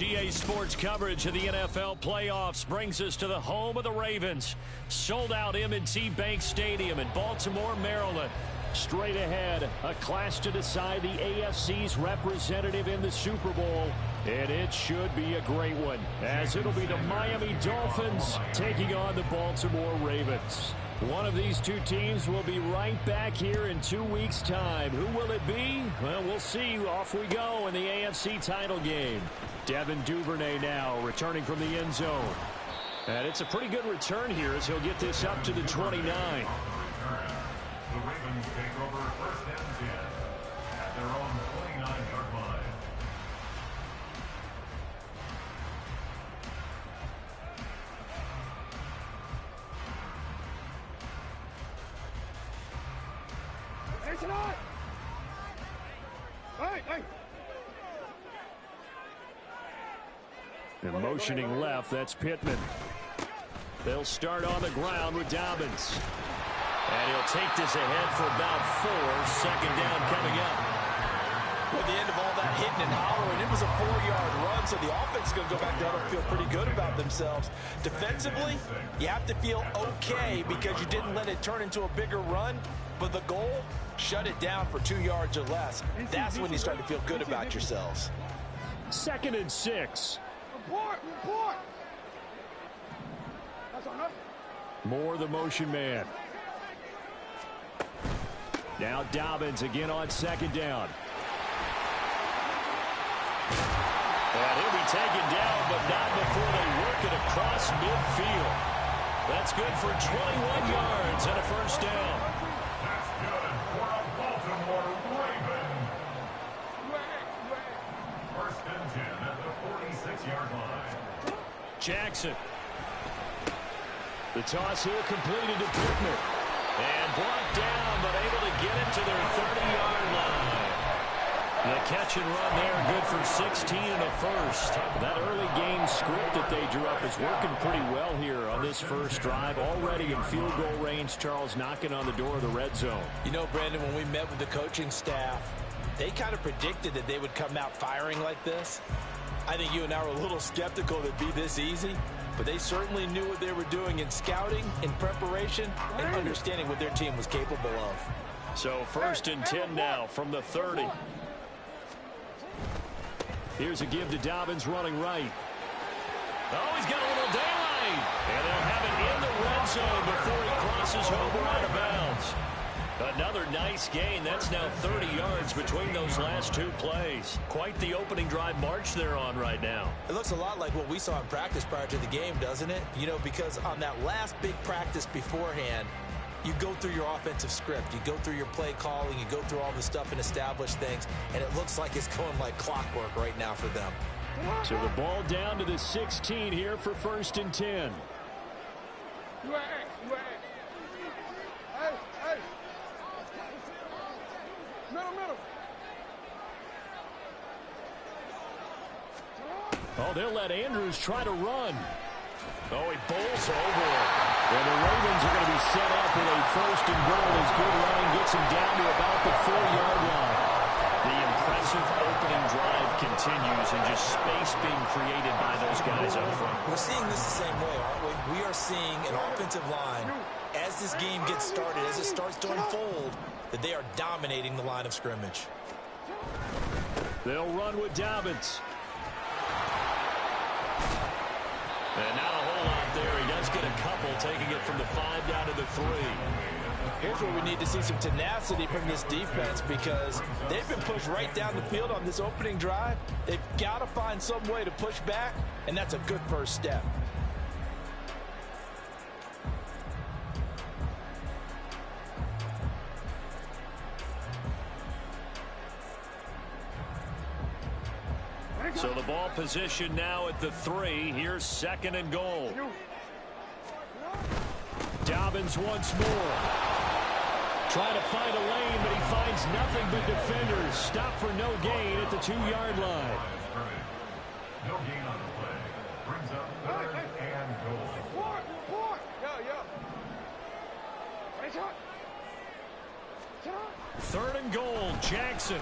EA Sports coverage of the NFL playoffs brings us to the home of the Ravens. Sold out M&T Bank Stadium in Baltimore, Maryland. Straight ahead, a clash to decide the AFC's representative in the Super Bowl. And it should be a great one, as it'll be the Miami Dolphins taking on the Baltimore Ravens. One of these two teams will be right back here in 2 weeks' time. Who will it be? Well, we'll see. Off we go in the AFC title game. Devin Duvernay now returning from the end zone. And it's a pretty good return here as he'll get this up to the 29. The Ravens take over first and 10 at their own 29-yard line. Hey, tonight! Hey! And motioning left, that's Pittman. They'll start on the ground with Dobbins. And he'll take this ahead for about 4. Second down coming up. At the end of all that hitting and hollering, it was a 4-yard run, so the offense is going to go back down and feel pretty good about themselves. Defensively, you have to feel okay because you didn't let it turn into a bigger run, but the goal, shut it down for 2 yards or less. That's when you start to feel good about yourselves. 2nd and 6. Report! That's enough. More the motion man. Now Dobbins again on 2nd down. And he'll be taken down, but not before they work it across midfield. That's good for 21 yards and a first down. That's good for a Baltimore Raven. First and 10 at the 46-yard line. Jackson. The toss here completed to Pittman. And brought down, but able to get it to their 30-yard line. The catch and run there, good for 16 and a first. That early game script that they drew up is working pretty well here on this first drive. Already in field goal range, Charles knocking on the door of the red zone. You know, Brandon, when we met with the coaching staff, they kind of predicted that they would come out firing like this. I think you and I were a little skeptical that it'd be this easy, but they certainly knew what they were doing in scouting, in preparation, and understanding what their team was capable of. So 1st and 10 now from the 30. Here's a give to Dobbins running right. Oh, he's got a little daylight. And they'll have it in the red zone before he crosses over out of bounds. Another nice gain. That's now 30 yards between those last 2 plays. Quite the opening drive march they're on right now. It looks a lot like what we saw in practice prior to the game, doesn't it? You know, because on that last big practice beforehand, you go through your offensive script. You go through your play calling. You go through all the stuff and establish things. And it looks like it's going like clockwork right now for them. So the ball down to the 16 here for 1st and 10. Hey! Middle. Oh, they'll let Andrews try to run. Oh, he bowls over it. And the Ravens are going to be set up with a 1st and goal as good line gets him down to about the 4-yard line. The impressive opening drive continues and just space being created by those guys up front. We're seeing this the same way, aren't we? We are seeing an offensive line, as this game gets started, as it starts to unfold, that they are dominating the line of scrimmage. They'll run with Dobbins. And not a whole lot there. He does get a couple, taking it from the 5 down to the 3. Here's where we need to see some tenacity from this defense because they've been pushed right down the field on this opening drive. They've got to find some way to push back, and that's a good first step. So the ball position now at the 3. Here's 2nd and goal. Dobbins once more. Trying to find a lane, but he finds nothing but defenders. Stop for no gain at the 2-yard line. No gain on the play. Brings up 3rd and goal. Report! Yeah. 3rd and goal, Jackson.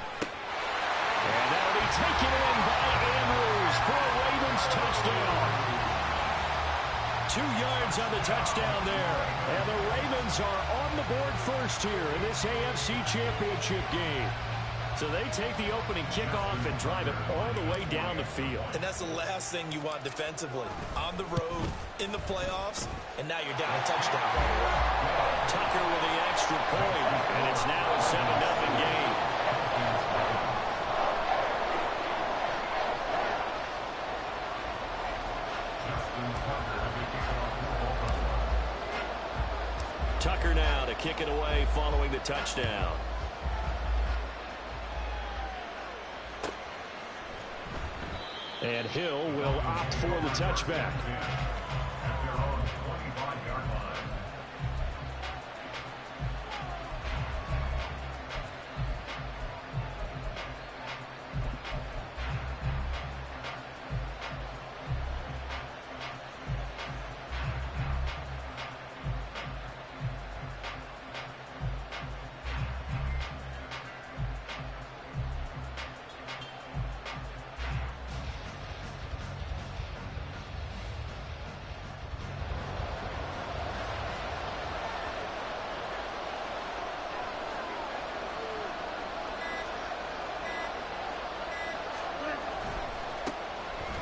And that'll be taken in by Andrews for a yards on the touchdown there. And the Ravens are on the board first here in this AFC Championship game. So they take the opening kickoff and drive it all the way down the field. And that's the last thing you want defensively. On the road, in the playoffs, and now you're down a touchdown right away. Tucker with the extra point, and it's now a 7-0 game. Tucker now to kick it away following the touchdown. And Hill will opt for the touchback. At their own 25-yard line.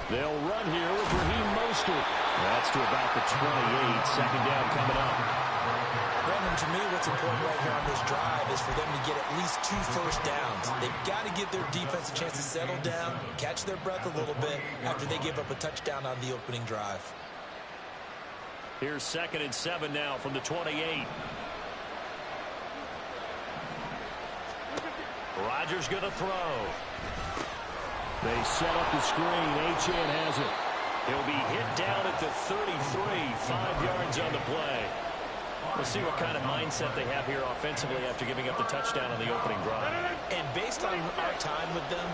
They'll run here with Raheem Mostert. That's to about the 28. Second down coming up. Brandon, to me, what's important right here on this drive is for them to get at least 2 first downs. They've got to give their defense a chance to settle down, catch their breath a little bit after they give up a touchdown on the opening drive. Here's 2nd and 7 now from the 28. Rodgers going to throw. They set up the screen. Achane has it. He'll be hit down at the 33, 5 yards on the play. We'll see what kind of mindset they have here offensively after giving up the touchdown on the opening drive. And based on our time with them,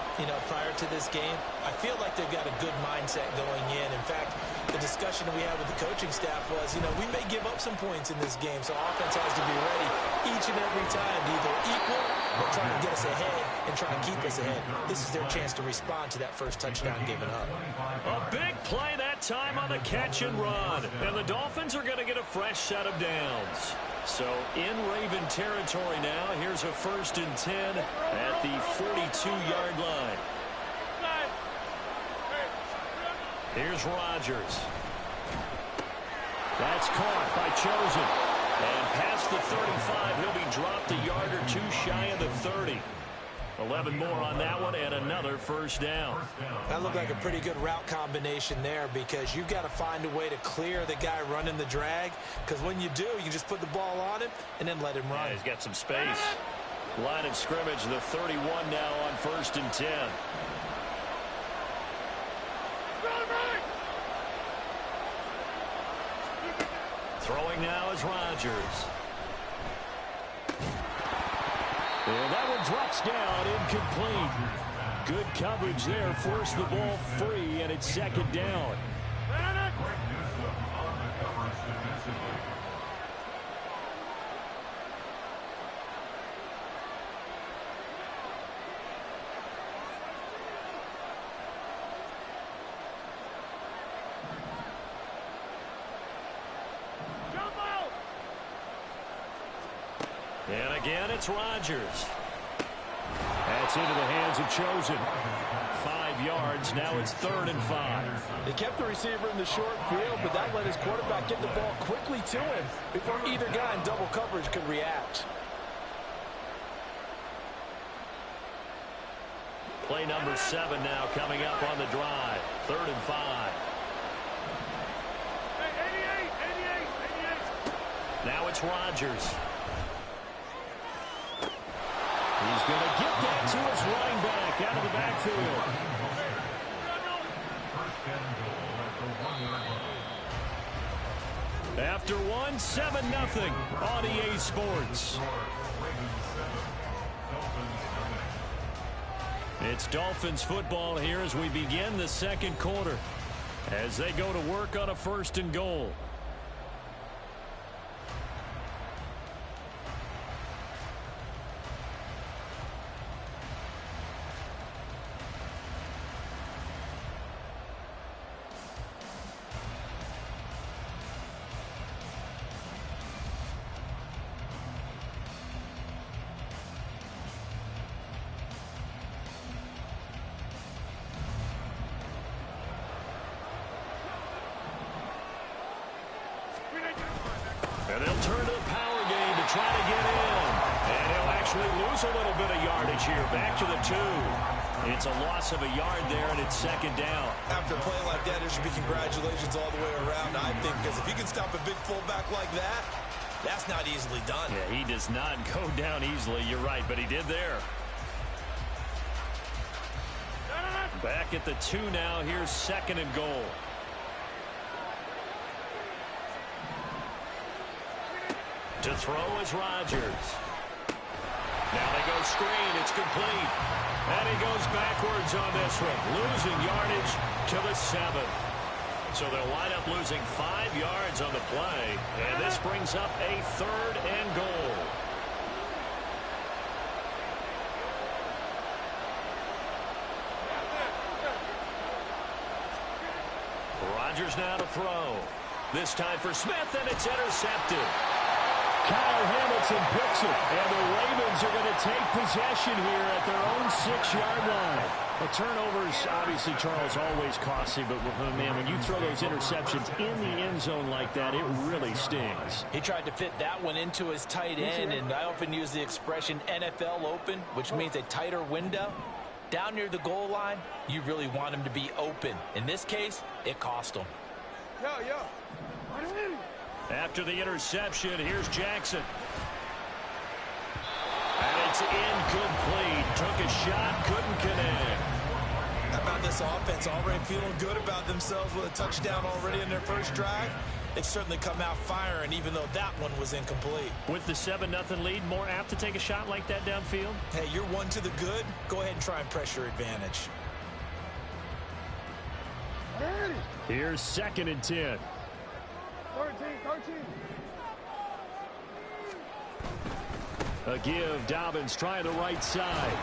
prior to this game, I feel like they've got a good mindset going in. In fact, the discussion that we had with the coaching staff was, we may give up some points in this game, so offense has to be ready each and every time to either equal or try to get us ahead and try to keep us ahead. This is their chance to respond to that first touchdown given up. A big play that time on the catch and run. And the Dolphins are going to get a fresh set of downs. So in Raven territory now, here's a 1st and 10 at the 42-yard line. Here's Rodgers. That's caught by Chosen. And past the 35, he'll be dropped a yard or 2 shy of the 30. 11 more on that one and another first down. That looked like a pretty good route combination there because you've got to find a way to clear the guy running the drag, because when you do, you just put the ball on him and then let him run. Yeah, he's got some space. Line of scrimmage, the 31 now on 1st and 10. Throwing now is Rodgers. And that one drops down, incomplete. Good coverage there, forced the ball free, and it's 2nd down. And again, it's Rodgers. That's into the hands of Chosen. 5 yards. Now it's 3rd and 5. They kept the receiver in the short field, but that let his quarterback get the ball quickly to him before either guy in double coverage could react. Play number 7 now coming up on the drive. 3rd and 5. Now it's Rodgers. He's going to get that to his running back out of the backfield. After one, 7-0 on EA Sports. It's Dolphins football here as we begin the 2nd quarter, as they go to work on a 1st and goal. they'll turn to the power game to try to get in. And he'll actually lose a little bit of yardage here. Back to the 2. It's a loss of a yard there, and it's second down. After a play like that, there should be congratulations all the way around, I think, because if you can stop a big fullback like that, that's not easily done. Yeah, he does not go down easily. You're right, but he did there. Back at the 2 now. Here's second and goal. To throw is Rodgers. Now they go screen. It's complete. And he goes backwards on this one, losing yardage to the 7. So they'll wind up losing 5 yards on the play. And this brings up a 3rd and goal. Rodgers now to throw. This time for Smith, and it's intercepted. Kyle Hamilton picks it, and the Ravens are going to take possession here at their own 6-yard line. The turnovers, obviously, Charles, always costly, but, man, when you throw those interceptions in the end zone like that, it really stings. He tried to fit that one into his tight end, and I often use the expression NFL open, which means a tighter window. Down near the goal line, you really want him to be open. In this case, it cost him. After the interception, here's Jackson. And it's incomplete. Took a shot, couldn't connect. How about this offense already feeling good about themselves with a touchdown already in their first drive? They've certainly come out firing, even though that one was incomplete. With the 7-0 lead, more apt to take a shot like that downfield? Hey, you're one to the good. Go ahead and try and press your advantage. Here's second and 10. 13. A give. Dobbins trying the right side.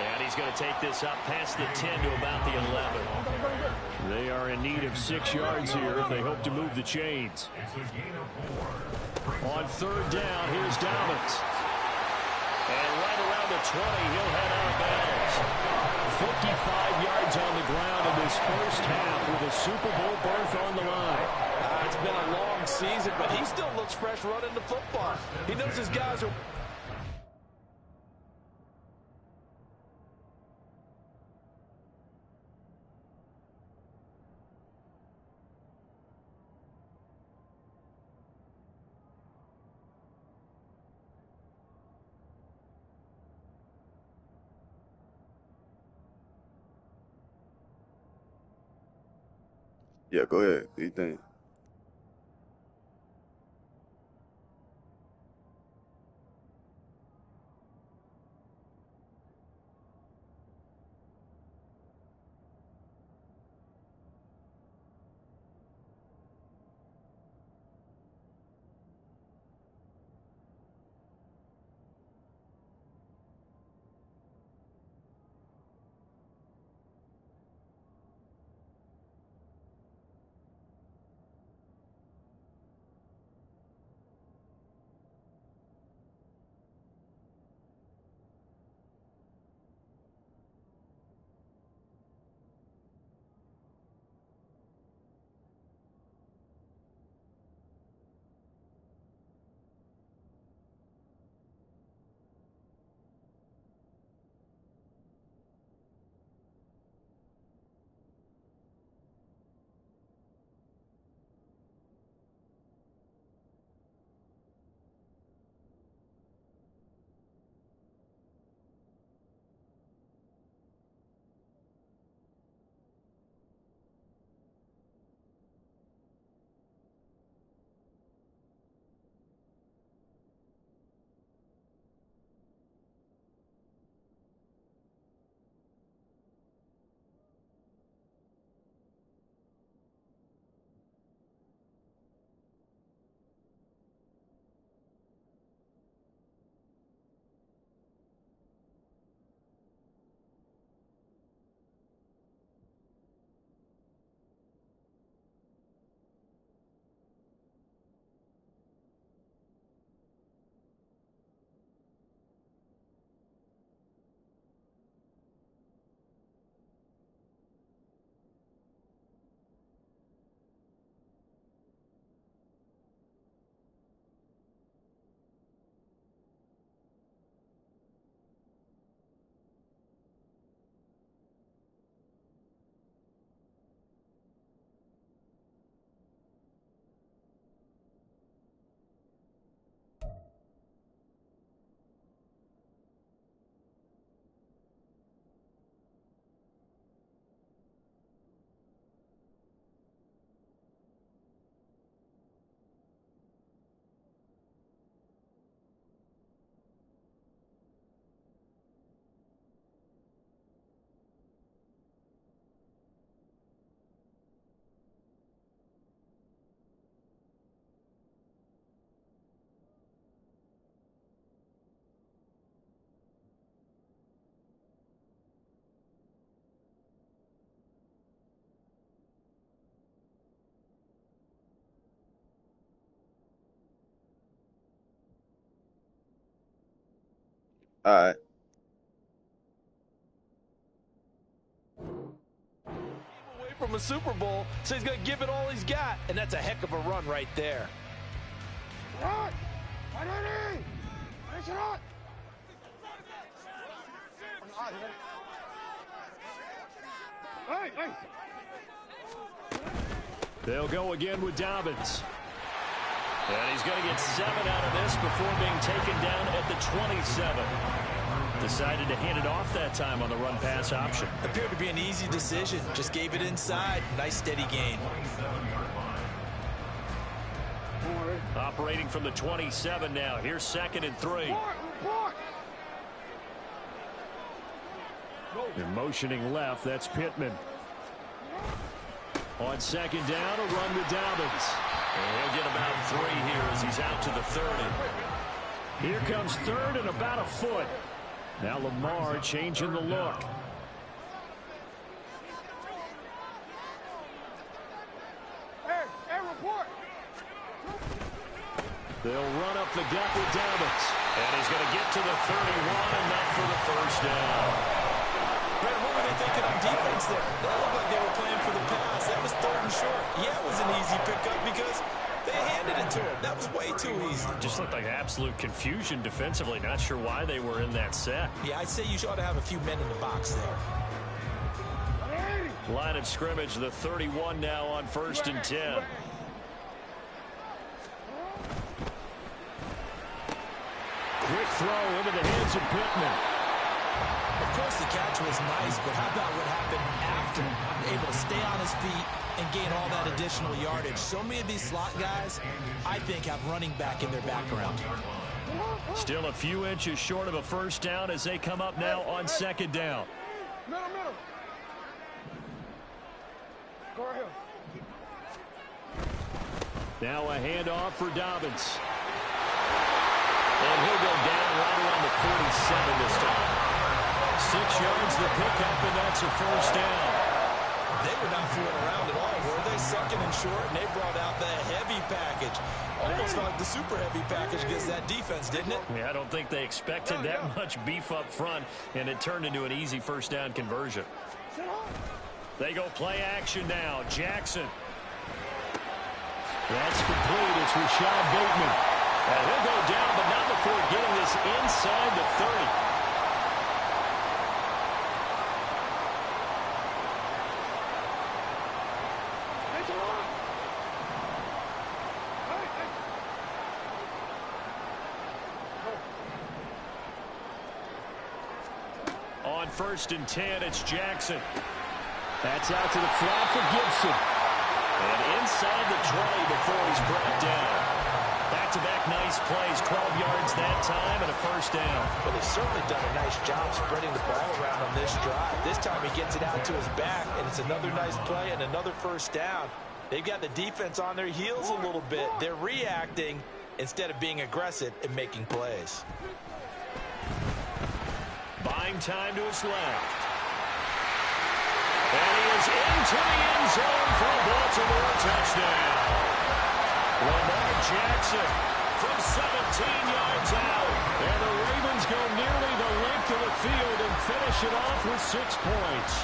And he's going to take this up past the 10 to about the 11. They are in need of 6 yards here if they hope to move the chains. On 3rd down, here's Dobbins. And right around the 20, he'll head out of bounds. 55 yards on the ground in this first half with a Super Bowl berth on the line. It's been a long season, but he still looks fresh running the football. He knows his guys are... Yeah, go ahead. Do you think? All right. Away from a Super Bowl, so he's going to give it all he's got, and that's a heck of a run right there. Right. Ready. Finish it up. Hey, hey. They'll go again with Dobbins. And he's going to get 7 out of this before being taken down at the 27. Decided to hand it off that time on the run-pass option. Appeared to be an easy decision. Just gave it inside. Nice steady gain. Operating from the 27 now. Here's 2nd and 3. They're motioning left. That's Pittman. On 2nd down, a run with Dobbins. And he'll get about 3 here as he's out to the 30. Here comes 3rd and about a foot. Now Lamar changing the look. Hey, report. They'll run up the gut with Dobbins. And he's going to get to the 31, enough for the first down. Brad, what were they thinking on defense there? That looked like they were playing for the pass. That was 3rd and short. Yeah, it was an easy pickup because they handed it to him. That was way too easy. Just looked like absolute confusion defensively. Not sure why they were in that set. Yeah, I'd say you ought to have a few men in the box there. Line of scrimmage, the 31 now on 1st and 10. Quick throw into the hands of Pittman. Of course, the catch was nice, but how about what happened after? Able to stay on his feet and gain all that additional yardage. So many of these slot guys, I think, have running back in their background. Still a few inches short of a first down as they come up now on 2nd down. Middle. Go right here. Now a handoff for Dobbins. And he'll go down right around the 47 this time. 6 yards the pickup, and that's a first down. They were not fooling around at all, were they? 2nd and short, and they brought out the heavy package. Almost like the super heavy package against that defense, didn't it? Yeah, I don't think they expected that much beef up front, and it turned into an easy first down conversion. They go play action now. Jackson. That's complete. It's Rashad Bateman. And he'll go down, but not before getting this inside the 30. On 1st and 10, it's Jackson. That's out to the flat for Gibson. And inside the 20 before he's brought down. Back-to-back nice plays, 12 yards that time, and a first down. Well, they've certainly done a nice job spreading the ball around on this drive. This time he gets it out to his back, and it's another nice play and another first down. They've got the defense on their heels a little bit. They're reacting instead of being aggressive and making plays. Buying time to his left. And he is into the end zone for a Baltimore touchdown. Lamar Jackson from 17 yards out. And the Ravens go nearly the length of the field and finish it off with 6 points.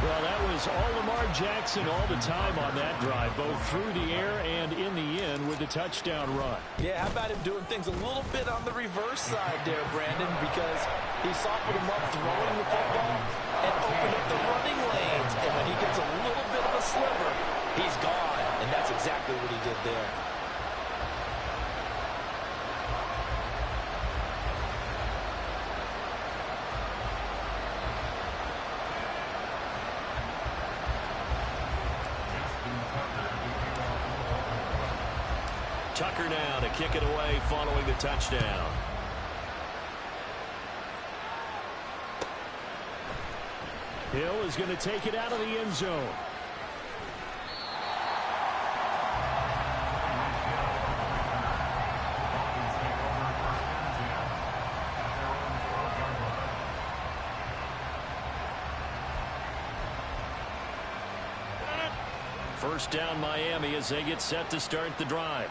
Well, that was all Lamar Jackson all the time on that drive, both through the air and in the end with the touchdown run. Yeah, how about him doing things a little bit on the reverse side there, Brandon, because he softened him up throwing the football and opened up the running lanes. And when he gets a little bit of a sliver, he's gone. And that's exactly what he did there. Tucker now to kick it away following the touchdown. Hill is going to take it out of the end zone. First down Miami as they get set to start the drive.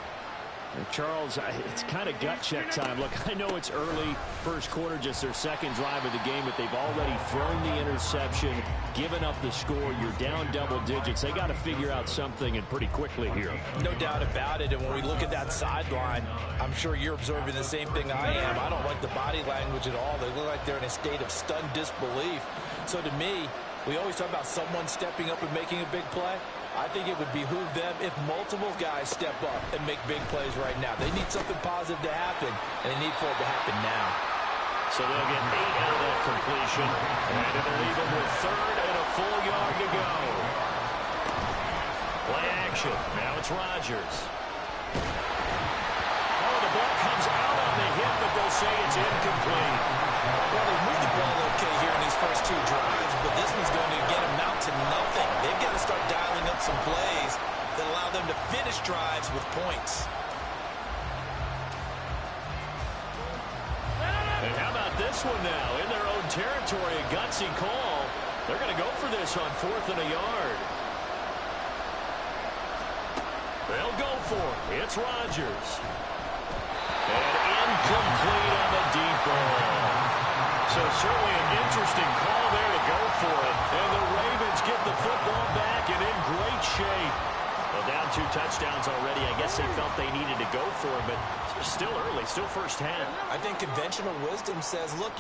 Charles, it's kind of gut check time. Look, I know it's early, first quarter, just their second drive of the game, but they've already thrown the interception, given up the score. You're down double digits. They got to figure out something, and pretty quickly here. No doubt about it. And when we look at that sideline, I'm sure you're observing the same thing I am. I don't like the body language at all. They look like they're in a state of stunned disbelief. So to me, we always talk about someone stepping up and making a big play. I think it would behoove them if multiple guys step up and make big plays right now. They need something positive to happen, and they need for it to happen now. So they'll get 8 out of that completion, and it'll leave them with 3rd and a full yard to go. Play action. Now it's Rodgers. Oh, the ball comes out on the hit, but they'll say it's incomplete. Well, they moved the ball okay here in these first 2 drives, but this one's going to get them out to nothing. They've got to start dialing up some plays that allow them to finish drives with points. And how about this one now? In their own territory, a gutsy call. They're going to go for this on 4th and a yard. They'll go for it. It's Rodgers. And incomplete on the deep ball. So certainly an interesting call there to go for it. And the Ravens get the football back and in great shape. Well, down 2 touchdowns already. I guess they felt they needed to go for it, but still early, still first half. I think conventional wisdom says, look,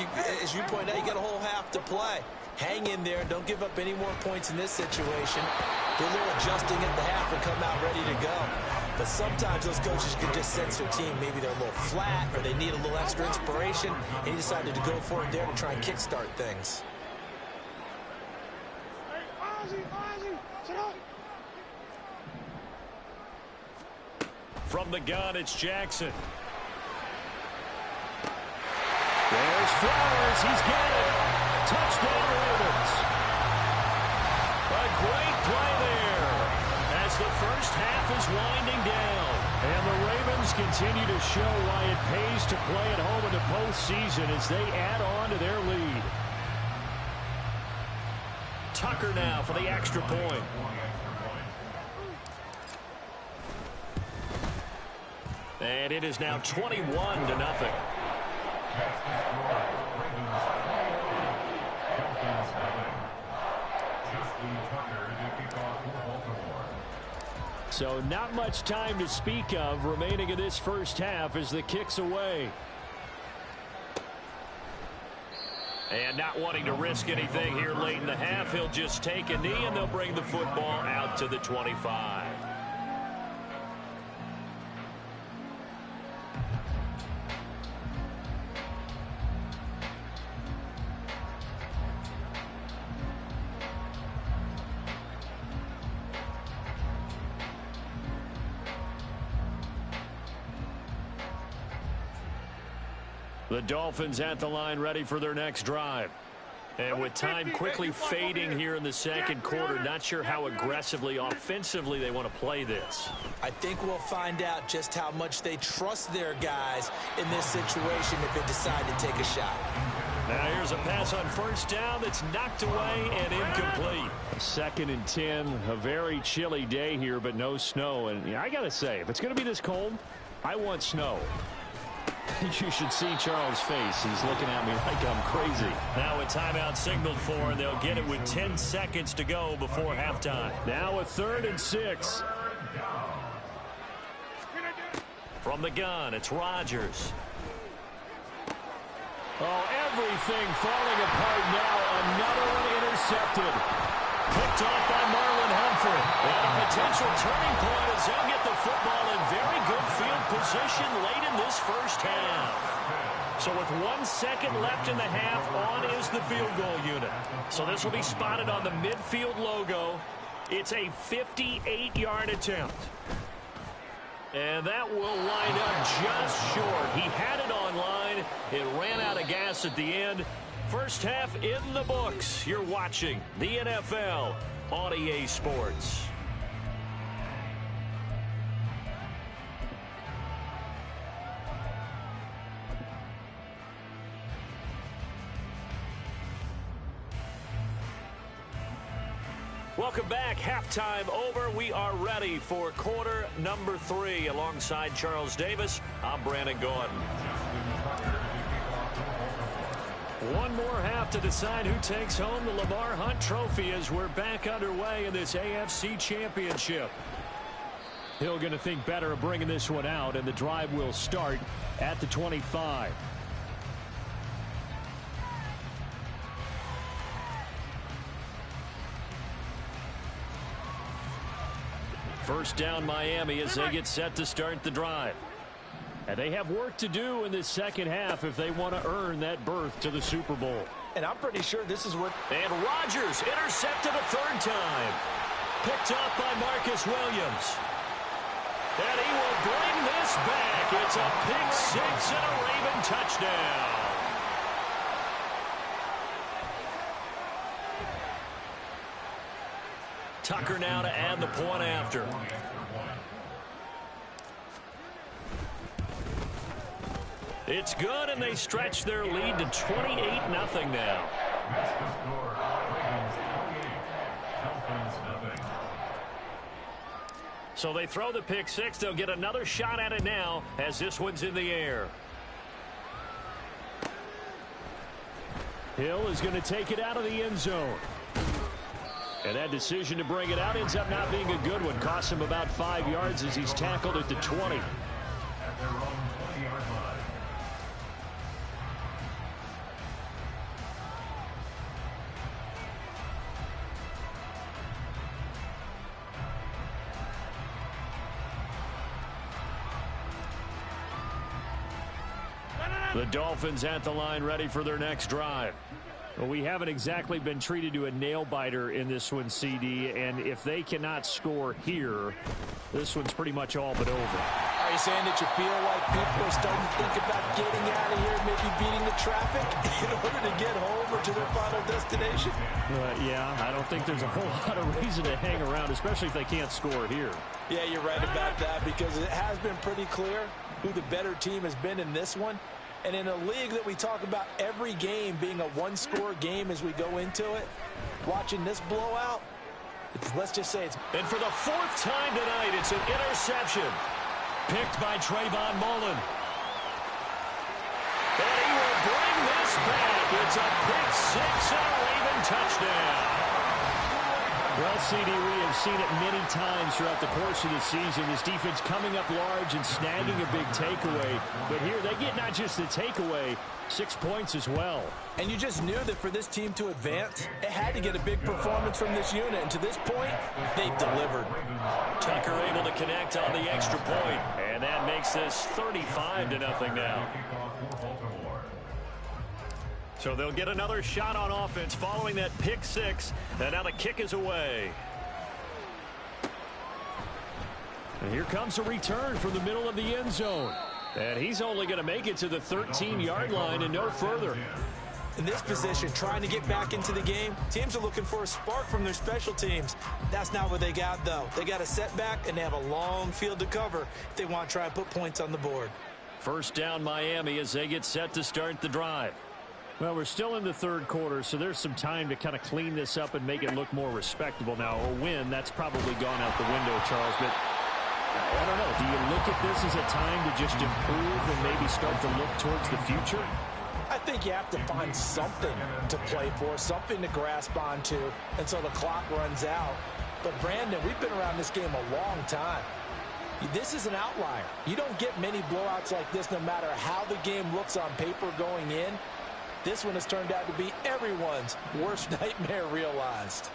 as you point out, you got a whole half to play. Hang in there. Don't give up any more points in this situation. Do a little adjusting at the half and come out ready to go. But sometimes those coaches can just sense their team. Maybe they're a little flat or they need a little extra inspiration. And he decided to go for it there to try and kickstart things. From the gun, it's Jackson. There's Flowers. He's got it. Touchdown, Ravens. A great play there as the first half is winding down. And the Ravens continue to show why it pays to play at home in the postseason as they add on to their lead. Tucker now for the extra point. And it is now 21-0. So not much time to speak of remaining in this first half as the kick's away. And not wanting to risk anything here late in the half, he'll just take a knee and they'll bring the football out to the 25. The Dolphins at the line ready for their next drive. And with time quickly fading here in the second quarter, not sure how aggressively, offensively they want to play this. I think we'll find out just how much they trust their guys in this situation if they decide to take a shot. Now here's a pass on first down that's knocked away and incomplete. 2nd and 10, a very chilly day here, but no snow. And I got to say, if it's going to be this cold, I want snow. You should see Charles' face. He's looking at me like I'm crazy. Now a timeout signaled for, and they'll get it with 10 seconds to go before halftime. Now a 3rd and 6. From the gun, it's Rodgers. Oh, everything falling apart now. Another one intercepted. Picked off by Marlon Humphrey. And a potential turning point as they'll get the football in very good field position late in this first half. So with 1 second left in the half, on is the field goal unit. So this will be spotted on the midfield logo. It's a 58-yard attempt. And that will wind up just short. He had it on line. It ran out of gas at the end. First half in the books. You're watching the NFL on EA Sports. Welcome Welcome back. Halftime over. We are ready for quarter number 3. Alongside Charles Davis, I'm Brandon Gordon. One more half to decide who takes home the Lamar Hunt Trophy as we're back underway in this AFC Championship. Hill going to think better of bringing this one out, and the drive will start at the 25. First down Miami as they get set to start the drive. And they have work to do in this second half if they want to earn that berth to the Super Bowl. And I'm pretty sure this is what... And Rodgers intercepted a third time. Picked up by Marcus Williams. And he will bring this back. It's a pick 6 and a Raven touchdown. Tucker now to add the point after. It's good, and they stretch their lead to 28-0 now. So they throw the pick 6. They'll get another shot at it now as this one's in the air. Hill is going to take it out of the end zone. And that decision to bring it out ends up not being a good one. Costs him about 5 yards as he's tackled at the 20. At their own 20-yard line. The Dolphins at the line ready for their next drive. Well, we haven't exactly been treated to a nail-biter in this one, CD, and if they cannot score here, this one's pretty much all but over. Are you saying that you feel like people are starting to think about getting out of here, maybe beating the traffic in order to get home or to their final destination? Yeah, I don't think there's a whole lot of reason to hang around, especially if they can't score here. Yeah, you're right about that because it has been pretty clear who the better team has been in this one. And in a league that we talk about every game being a one-score game as we go into it, watching this blowout, let's just say it's... And for the 4th time tonight, it's an interception. Picked by Trayvon Mullen. And he will bring this back. It's a pick 6 and a Raven touchdown. Well, CD, we have seen it many times throughout the course of the season. This defense coming up large and snagging a big takeaway. But here they get not just the takeaway, 6 points as well. And you just knew that for this team to advance, it had to get a big performance from this unit. And to this point, they've delivered. Tucker able to connect on the extra point. And that makes this 35-0 now. So they'll get another shot on offense following that pick 6. And now the kick is away. And here comes a return from the middle of the end zone. And he's only going to make it to the 13-yard line and no further. In this position, trying to get back into the game, teams are looking for a spark from their special teams. That's not what they got, though. They got a setback, and they have a long field to cover if they want to try and put points on the board. First down Miami as they get set to start the drive. Well, we're still in the third quarter, so there's some time to kind of clean this up and make it look more respectable. Now, a win, that's probably gone out the window, Charles, but I don't know. Do you look at this as a time to just improve and maybe start to look towards the future? I think you have to find something to play for, something to grasp onto until the clock runs out. But, Brandon, we've been around this game a long time. This is an outlier. You don't get many blowouts like this no matter how the game looks on paper going in. This one has turned out to be everyone's worst nightmare realized.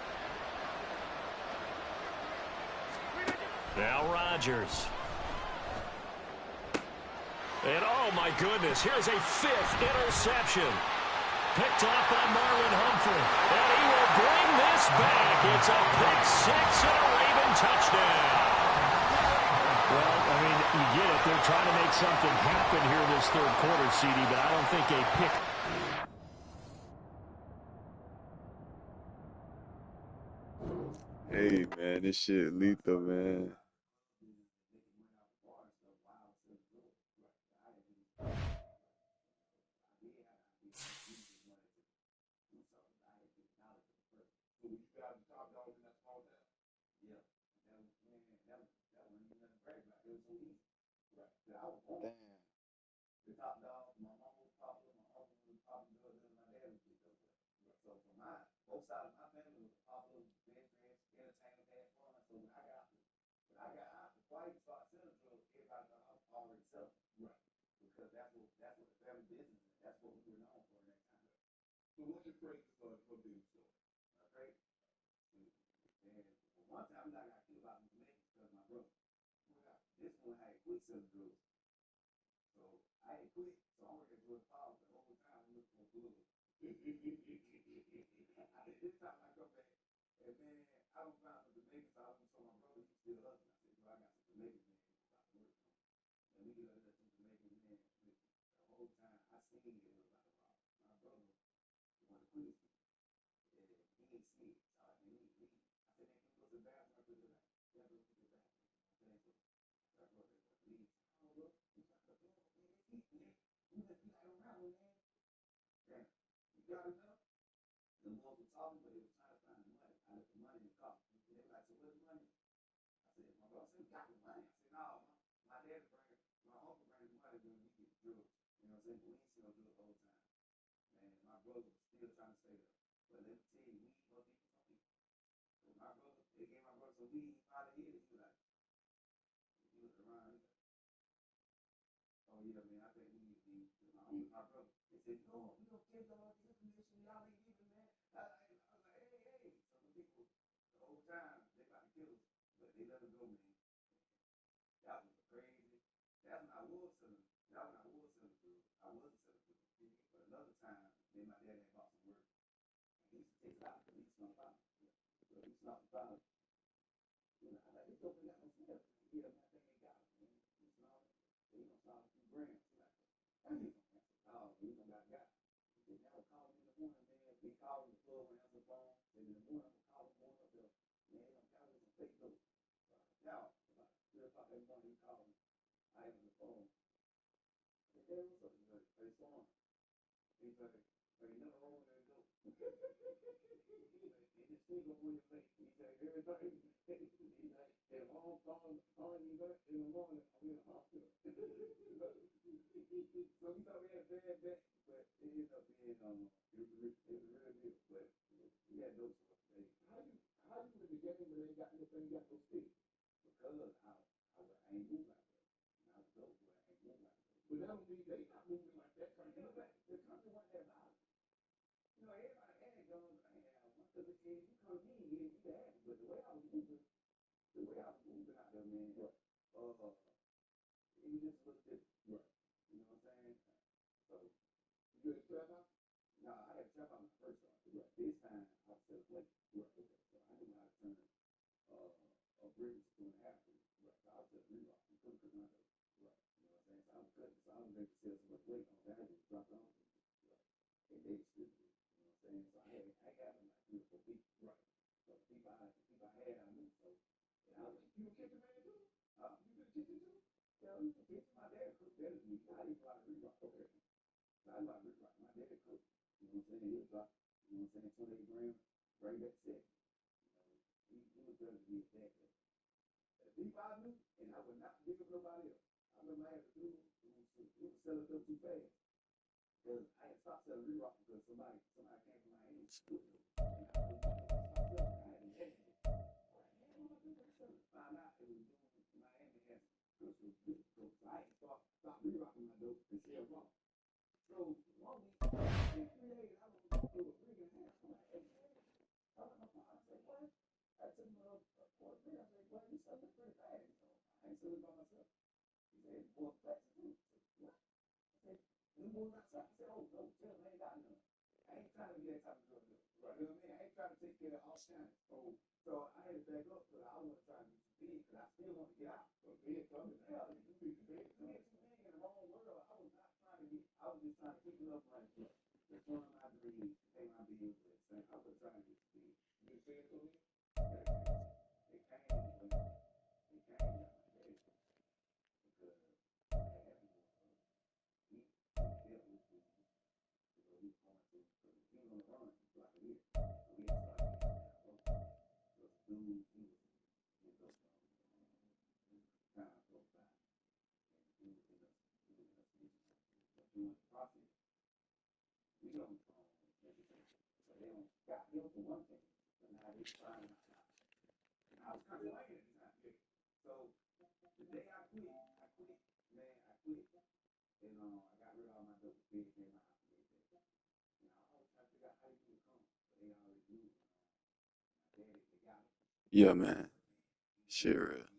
Now Rodgers. And oh my goodness, here's a 5th interception. Picked off by Marlon Humphrey. And he will bring this back. It's a pick 6 and a Raven touchdown. Well, I mean, you get it. They're trying to make something happen here in this third quarter, CD, but I don't think a pick... Hey, man, this shit lethal, man. Yeah. That was, man, that wasn't even nothing brag about. It was so easy. Right. I was born. Damn. The top dog, my mama was popular, my uncle was popular, and my dad was big up. Right. So for both sides of my family was popular, best dressed, entertainers, had fun. So when I got out, before I even started selling drugs, everybody thought I was already selling. Right. Because that's what the family business is. That's what we were known for at that time. So what's your crazy story from being store? My crazy. And one time I got killed by the Jamaicans because my brother. This one had quit selling drugs. So I ain't quit. So I'm working towards the power the whole time. I'm looking for blood. This time I come back, and man, I don't find the Jamaicans. So my brother, he's still hustling. I said, bro, I got some Jamaicans, man. About to work on. And we get under some Jamaicans, man. The whole time I seen it was about to rob. My brother wanted to quit his shit. And he ain't see it. So I said, man, I said, man, can we go to the bathroom? I put it back. Yeah, bro, we go to the bathroom. You know what I'm saying? So I brought that boy to leave. Oh, bro, you got the blood, man. You let me like around, man. Damn, you got enough? The boys were talking, but they were trying to find the money. I left the money in the car. They were like, so where's the money? I said, my brother said, we got the money. I said, no, my dad bring, my uncle bring the money when we get drugs. You know what I'm saying? But we ain't seen no drugs the whole time. Man, my brother was still trying to stay there. But let me tell you, weed must be for some people. So my brother, they gave my brother some weed. He finally hit it. He was like, he looked around. He was like, oh yeah, man, I think we need to be my brother. They said, no, we don't take all this information. Y'all ain't giving, man. I was like, hey. So the people, the whole time, they about to kill us. But they let us go, man. That was crazy. That's when I was selling. That when I was selling drugs. I wasn't selling drugs. But another time, then my dad had bought some work. And he used to take it out because he snuck out. So he snuck out. You know, I like, this don't got no smell. Yeah, man, I think they got it, man. He snuck it. He gonna start a few grams. He's like, dang. Oh, he done got got. They never call me in the morning, man. They call me the club when I answer the phone. Then in the morning, I'm gonna call him going up there. Man, I'm got some fake dope. Now, about 3 o'clock in the morning, he called me. I answered the phone. I said, hey, what's up? He's like, hey, Storm. He's like, hey, you never hold that dope. And this thing gonna on your face. He's like, everything. He's like, if I'm calling you back in the morning, I'm in the hospital. So we thought we had a bad day, but it ended up being it was a real deal. But we had no source. How you in the game when they got this thing got no stick? Because I ain't moving like that. And I was dope, but I ain't moving like that. But that don't mean they not moving like that country. You know, the country wasn't that violent. You know, everybody had guns. I ain't had one. Because if you come in here, you can have it. But the way I was moving out there, man, right. It was just a little different. Right. You know what I'm saying? So, you had a trap out? No, I had a trap out when I first started. Right. This time, I was still playing. Right. Okay. So I knew how to turn a brick to an apple. Right. So I was just rerock. You couldn't cook my dough. Right. You know what I'm saying? So I was cutting. So I was able to sell so much weight on that. I just dropped it on them. Right. And they stood it. You know what I'm saying? So I got them like 3 or 4 weeks. Right. So the people I had, I knew. So, and I was like, you a kitchen man too? You been a kitchen too? Yeah, you can kitchen. My dad cooked better than me. I didn't know how to rerock. Okay. So I know how to rerock. My dad cooked. You know what I'm saying? He was drop, you know what I'm saying, 28 grams, bring that set. You know, he was better than me at that. The people I knew, and I would not give up nobody else. I remember I had a dude who was selling them too fast. Because I had stopped selling rerock because somebody came from my hand. And I was stopped selling. I had to let it. Found out it was doing Miami had crystal good dope. So I ain't stop rerocking my dope and sell raw. So 1 week, in 3 days, I was through a brick and a half. I'm like, hey, man. I went to my father. I said, what? I took him a quarter brick. I said, well, you selling this pretty fast. So I ain't selling it by myself. He said, boy, flex too. I said, what? I said, you moving outside? I said, oh, no, tell him I ain't got none. I ain't trying to be that type of drug dealer. Right. You know what I mean? I ain't trying to take care of all time. Oh. So I had to back up because I want to try to be too big because I still want to get out. So big coming. Yeah, you be too big. You get too big in the wrong world. I was not trying to get. I was just trying to keep enough money to fund my dreams, pay my bills. I wasn't trying to get too big. You just say it to me? Yeah, it came when it came down my dad because what happened was he dealt with me because he was going through because he was on the run for like a year. So we had started getting down low. So the dude, he was Yeah, man. Shit real.